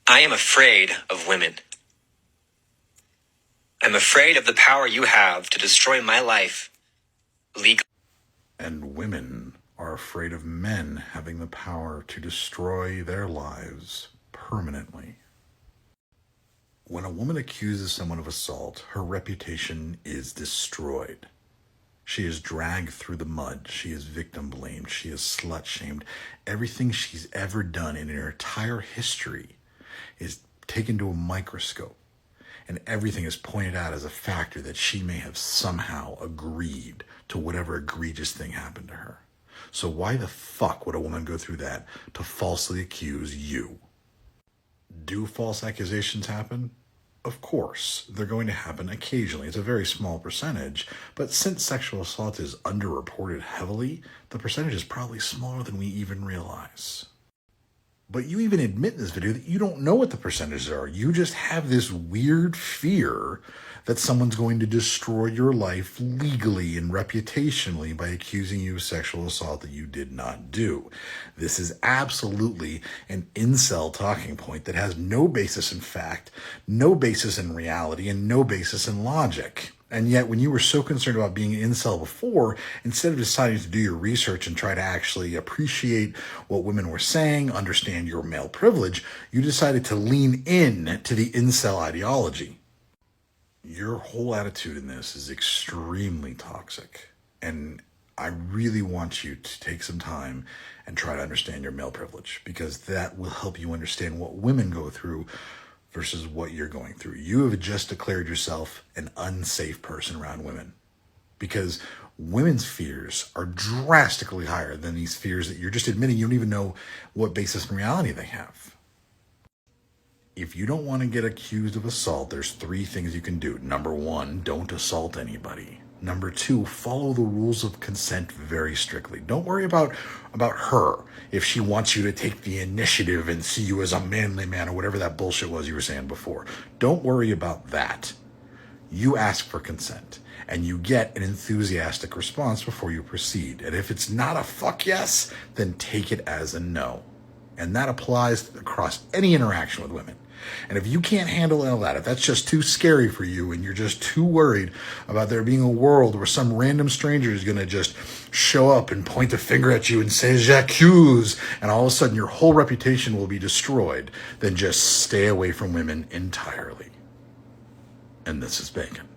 I am afraid of women. I'm afraid of the power you have to destroy my life legally. And women are afraid of men having the power to destroy their lives permanently. When a woman accuses someone of assault, her reputation is destroyed. She is dragged through the mud. She is victim blamed. She is slut shamed. Everything she's ever done in her entire history is taken to a microscope, and everything is pointed out as a factor that she may have somehow agreed to whatever egregious thing happened to her. So why the fuck would a woman go through that to falsely accuse you? Do false accusations happen? Of course, they're going to happen occasionally. It's a very small percentage, but since sexual assault is underreported heavily, the percentage is probably smaller than we even realize. But you even admit in this video that you don't know what the percentages are. You just have this weird fear that someone's going to destroy your life legally and reputationally by accusing you of sexual assault that you did not do. This is absolutely an incel talking point that has no basis in fact, no basis in reality, and no basis in logic. And yet, when you were so concerned about being an incel before, instead of deciding to do your research and try to actually appreciate what women were saying, understand your male privilege, you decided to lean in to the incel ideology. Your whole attitude in this is extremely toxic. And I really want you to take some time and try to understand your male privilege, because that will help you understand what women go through versus what you're going through. You have just declared yourself an unsafe person around women, because women's fears are drastically higher than these fears that you're just admitting you don't even know what basis in reality they have. If you don't want to get accused of assault, there's 3 things you can do. Number 1, don't assault anybody. Number 2, follow the rules of consent very strictly. Don't worry about her if she wants you to take the initiative and see you as a manly man or whatever that bullshit was you were saying before. Don't worry about that. You ask for consent and you get an enthusiastic response before you proceed. And if it's not a fuck yes, then take it as a no. And that applies across any interaction with women. And if you can't handle all that, if that's just too scary for you and you're just too worried about there being a world where some random stranger is going to just show up and point the finger at you and say, j'accuse, and all of a sudden your whole reputation will be destroyed, then just stay away from women entirely. And this is Bacon.